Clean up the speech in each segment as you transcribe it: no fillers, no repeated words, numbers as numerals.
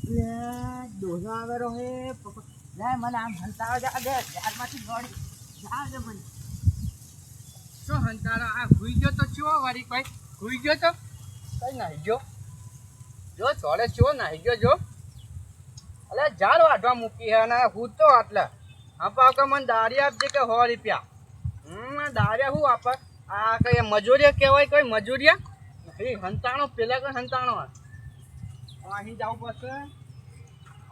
લે ડોલો આવેલો હે લે મને આમ હંતાવા જા દે ઝાડમાંથી દોડી જા દે મને શું હંતાડો આ હુઈ ગયો તો ચો વારી કોઈ હુઈ ગયો તો કઈ નાહી ગયો જો ચોળે ચો નાહી ગયો જો અલે ઝાડ વાઢવા મૂકી હે ને હું તો આટલા આપા કે મને દારી આપજે કે 100 રૂપિયા દારિયા હું આપે આ કઈ મજૂરિયા કહેવાય કોઈ મજૂરિયા નહીં હંતાણો પેલા કોઈ હંતાણો અહીં જાવ પડશે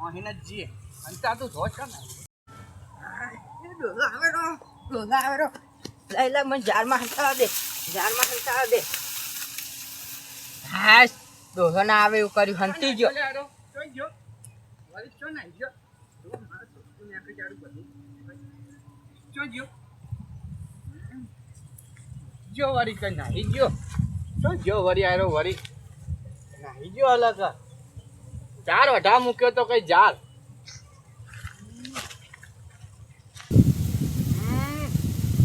અહીં જ જઈએ હંતા તું ધોજ કર ને ડોલો આવેલો લઈ લે મને ઝાડમાં હંતાવા દે હા ડોલો ના આવે એવું કર્યું હંતી ગયો ચોઈ ગયો વળી ચો નાહી ગયો જો મારા દોસ્તો ને આખી જાડું બધું ચો ગયો જો વળી કઈ નાહી ગયો ચો ગયો વળી આયરો વળી નાહી ગયો અલગ ચાર અઢા મૂક્યો તો કઈ જાલ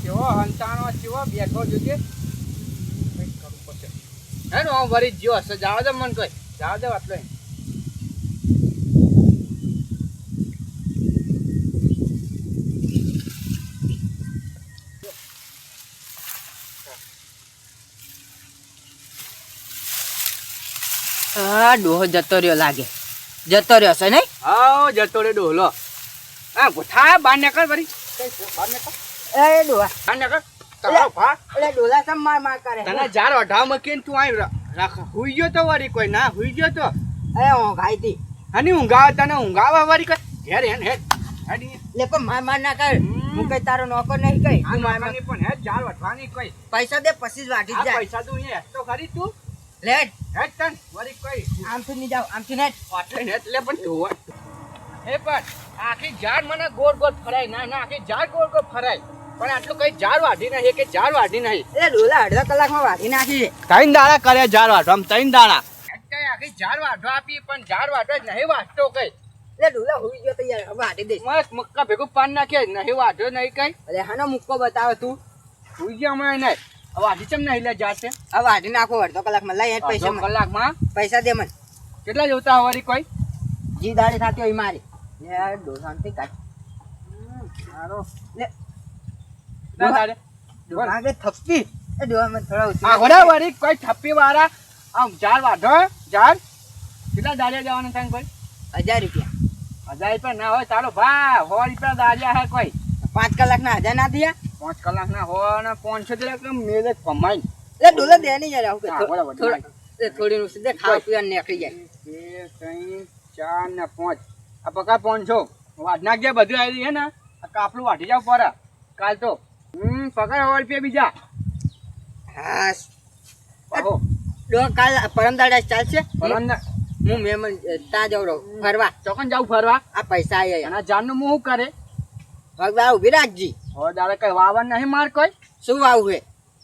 કેવો હંતાણો કેવો બેઠો જોજે કઈ કરવું પડશે હે ને આમ વળી જ્યો હશે જાવ દે મન કઈ જાવ દે આટલો હા ડોહો જતો રહ્યો લાગે જતો રહ્યો છે નહીં આવ જતો રે ડોલો હા ગોઠા બાર નીકળ વળી કઈ બાર નીકળ એ ડોહા બાર નીકળ તારો ભા એટલે ડોલા સમ માર કરે તને જાર અઢા મૂકીને તું આઈ રાખ હુઈ ગયો તો વળી કોઈ ના હુઈ ગયો તો એ હું ખાઈતી હની ઊંઘાવ તને ઊંઘાવા વળી કઈ હેર હેડ હેડી લે પણ માર ના કર હું કઈ તારો નોકર નહીં કઈ આ મારવાની પણ હેડ જાર વઢવાની કઈ પૈસા દે પછી જ વાટી આ જાય પૈસા તું અહીંયા તો ખરી તું લેટ હેડ તન વળી કઈ આમથી નહીં જાવ આમથી નેટ આટલે નેટ લે પણ તું હે પણ આખી ઝાડ મને ગોળ ગોળ ફરાય ના આખી ઝાડ ગોળ ગોળ ફરાય પણ આટલું કઈ ઝાડ વાઢી નહીં કે ઝાડ વાઢી નહીં એટલે ડોલા અડધા કલાકમાં વાટી નાખી ત્રણ દાડા કરે ઝાડ વાઢવા ત્રણ દાડા કઈ આખી ઝાડ વાઢવા આપી પણ ઝાડ વાઢવા જ નહીં વાઢતો કઈ એટલે ડોલા હોઈ ગયો તો યાર વાટી દે મસ્ત મક્કા ભેગું પાન નાખે નહીં વાઢ્યો નહીં કઈ અરે હાનો મુક્કો બતાવે તું હોઈ ગયા હમણાં નહીં વાઢી ચમ નહીં લે જાતે આ વાટી નાખો અડધો કલાકમાં લઈ હેડ પૈસા મને. કલાકમાં પૈસા દે મને કેટલા જોતા વળી કોઈ જી દાડી થતી હોય મારી લે ડોસાંતી કાઢ સારો લે ના દાડે ડોલા થપ્પી એ ડોલા મને થોડા આ ઘોડા વળી કોઈ થપ્પી વાળા આમ ઝાડ વાઢો ઝાડ કેટલા દાડિયા જવાના થાય કોઈ 1000 રૂપિયા 1000 રૂપિયા ના હોય ચાલો ભા 100 રૂપિયા દાડિયા હે કોઈ 5 કલાકના 1000 ના થયા 5 કલાકના હોય ને 500 જેટલા મેલે કમાઈ એટલે ડોલા દે નહીં યાર આવું હા, બરાબર, કે થોડી નું સીધે ખાવા પીવા નીકળી જાય 2 3 4 ને 5 આ પકા 500 વાઢ નાખજે બધું આવી હે ને આ કાપલું વાઢી જાવ પર કાલ તો પગાર 100 રૂપિયા બીજા હા આહો ડો કાલ પરમ દાડા ચાલશે પરમના હું મેમન તા જવડો ફરવા ચોકન જાવ ફરવા આ પૈસા આયા અને જાનનું મું શું કરે ભગવાન ઉભી રાખજી હવે દાડે કઈ વાવવાનું નહીં માર કોઈ શું વાવું હે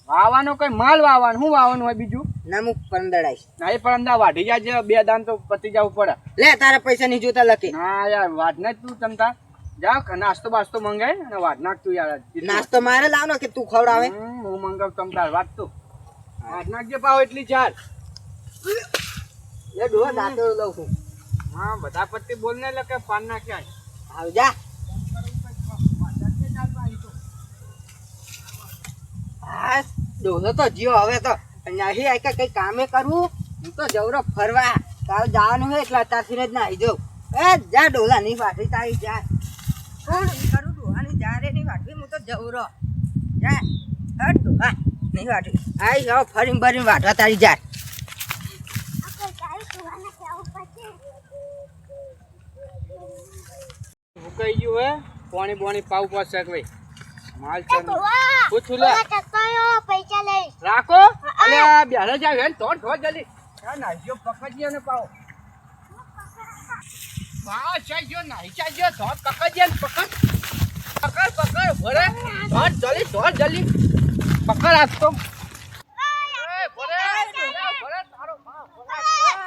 વાવવાનો કઈ માલ વાવવાનું શું વાવવાનું હોય બીજું ના હું પરમ દાડા નહીં પણ અંદા વાઢી જાય બે દાન તો પતી જવું પડે લે તારા પૈસા નહીં જોતા લખી ના યાર વાઢ ને તું તમતા જા નાસ્તો બાસ્તો મંગાય અને વાઢ નાખ તું યાર નાસ્તો મારે લાવનો કે તું ખવડાવે હું મંગાવ તમતાર વાત તું વાઢ નાખજે પાવ એટલી ચાર લે ડો દાંતો લઉં છું હા બધા પત્તી બોલ ને એટલે કે પાન નાખ્યા આવ જા હા ડોલો તો જીઓ હવે તો નહીં આ કઈ કામે કરવું હું તો જવરો ફરવા કાલ જવાનું હોય એટલે અત્યારથી જ નાહી જાઉં એ જા ડોલા નહીં વાટી તારી જા કોણ કરું ડોહાની જા રે નહીં વાટવી હું તો જવરો જા હટ ડોહા નહીં વાટવી આઈ જાઓ ફરીને ભરીને વાટવા તારી જા મુકાઈ ગયું હે પાણી પાણી પાવ પડશે કે ભાઈ માલ ચાલ પૂછું લે પૈસા લઈ રાખો અલે બેરે જાવ હે તો જલ્દી આ નાઈજો પકડીએ ને પાવ વાહ ચાઈજો નાઈ ચાઈજો તો પકડીએ ને પકડ ભરે તો જલ્દી પકડ આજ તો ભરે તારો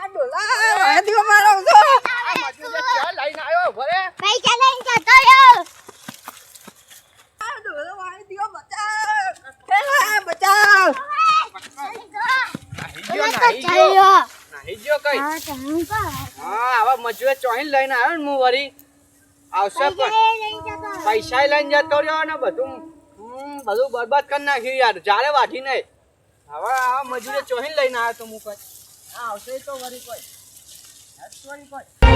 ડોલા દીવો મારો તો આ મજૂર ચા લઈને આવ્યો ભરે પૈસા લઈને જતો રહ્યો ડોલા વાળી દીવો બચાવ બચાવ નાઈ ગયો ચાલ્યો નાઈ ગયો કઈ જતો હું કહું હા આવા મજૂરે ચોહીને લઈને આવ્યો ને હું વળી આવશે પણ પૈસા લઈને જતો પૈસા લઈને જતો રહ્યો ને બધું બધું બરબાદ કરી નાખ્યું યાર જાડે વાઢી નહીં હવે આ મજૂરે ચોહીને લઈને આવ્યો તો હું કોઈ આવશે તો વળી કોઈ કોઈ